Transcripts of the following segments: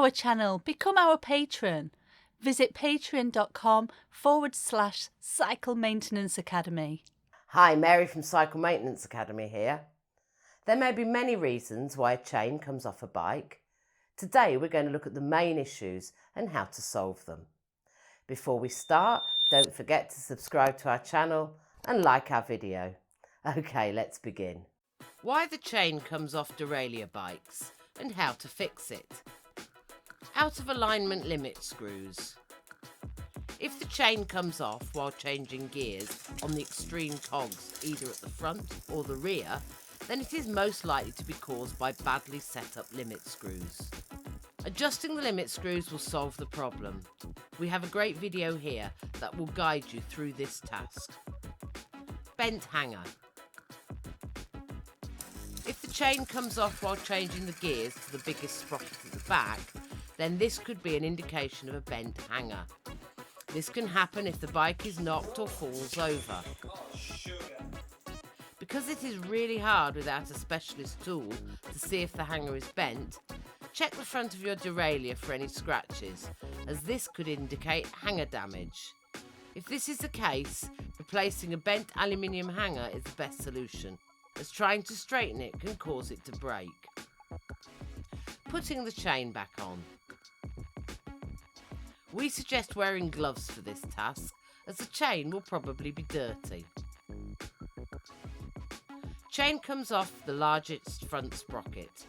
our channel, become our patron. Visit patreon.com/Cycle Maintenance Academy. Hi, Mary from Cycle Maintenance Academy here. There may be many reasons why a chain comes off a bike. Today we're going to look at the main issues and how to solve them. Before we start, don't forget to subscribe to our channel and like our video. Okay, let's begin. Why the chain comes off derailleur bikes and how to fix it. Out of alignment limit screws. If the chain comes off while changing gears on the extreme cogs either at the front or the rear, then it is most likely to be caused by badly set up limit screws. Adjusting the limit screws will solve the problem. We have a great video here that will guide you through this task. Bent hanger. If the chain comes off while changing the gears to the biggest sprocket at the back, then this could be an indication of a bent hanger. This can happen if the bike is knocked or falls over. Because it is really hard without a specialist tool to see if the hanger is bent, check the front of your derailleur for any scratches, as this could indicate hanger damage. If this is the case, replacing a bent aluminium hanger is the best solution, as trying to straighten it can cause it to break. Putting the chain back on. We suggest wearing gloves for this task, as the chain will probably be dirty. Chain comes off the largest front sprocket.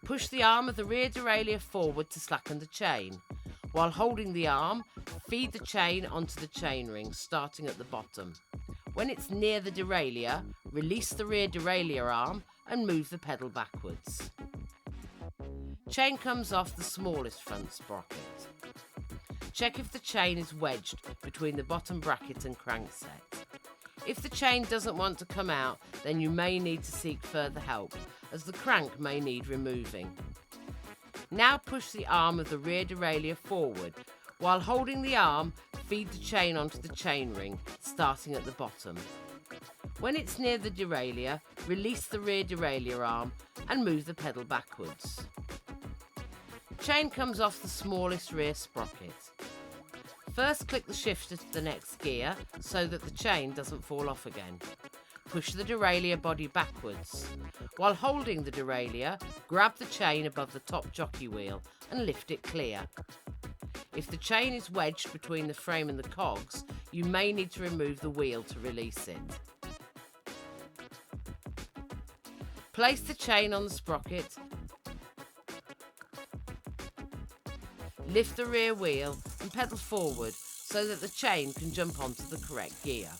Push the arm of the rear derailleur forward to slacken the chain. While holding the arm, feed the chain onto the chainring, starting at the bottom. When it's near the derailleur, release the rear derailleur arm and move the pedal backwards. Chain comes off the smallest front sprocket. Check if the chain is wedged between the bottom bracket and crankset. If the chain doesn't want to come out, then you may need to seek further help, as the crank may need removing. Now push the arm of the rear derailleur forward. While holding the arm, feed the chain onto the chainring, starting at the bottom. When it's near the derailleur, release the rear derailleur arm and move the pedal backwards. Chain comes off the smallest rear sprocket. First click the shifter to the next gear so that the chain doesn't fall off again. Push the derailleur body backwards. While holding the derailleur, grab the chain above the top jockey wheel and lift it clear. If the chain is wedged between the frame and the cogs, you may need to remove the wheel to release it. Place the chain on the sprocket. Lift the rear wheel and pedal forward so that the chain can jump onto the correct gear.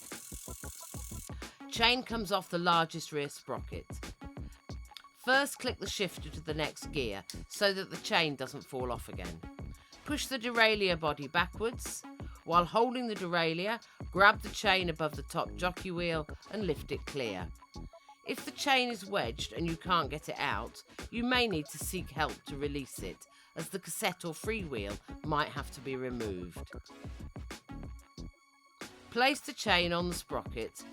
Chain comes off the largest rear sprocket. First click the shifter to the next gear so that the chain doesn't fall off again. Push the derailleur body backwards. While holding the derailleur, grab the chain above the top jockey wheel and lift it clear. If the chain is wedged and you can't get it out, you may need to seek help to release it, as the cassette or freewheel might have to be removed. Place the chain on the sprocket.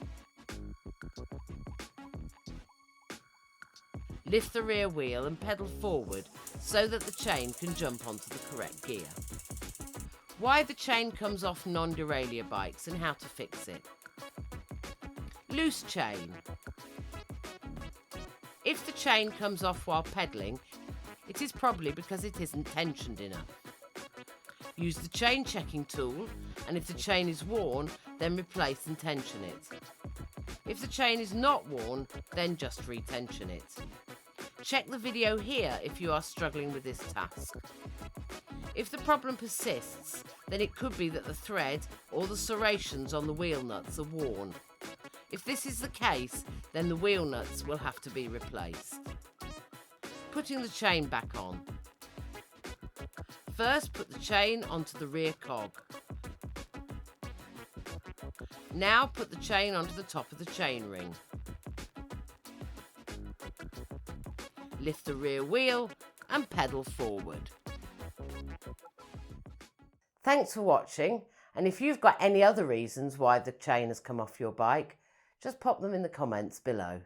Lift the rear wheel and pedal forward so that the chain can jump onto the correct gear. Why the chain comes off non-derailleur bikes and how to fix it. Loose chain. If the chain comes off while pedalling, it is probably because it isn't tensioned enough. Use the chain checking tool, and if the chain is worn, then replace and tension it. If the chain is not worn, then just retension it. Check the video here if you are struggling with this task. If the problem persists, then it could be that the thread or the serrations on the wheel nuts are worn. If this is the case, then the wheel nuts will have to be replaced. Putting the chain back on. First, put the chain onto the rear cog. Now put the chain onto the top of the chain ring. Lift the rear wheel and pedal forward. Thanks for watching, and if you've got any other reasons why the chain has come off your bike, just pop them in the comments below.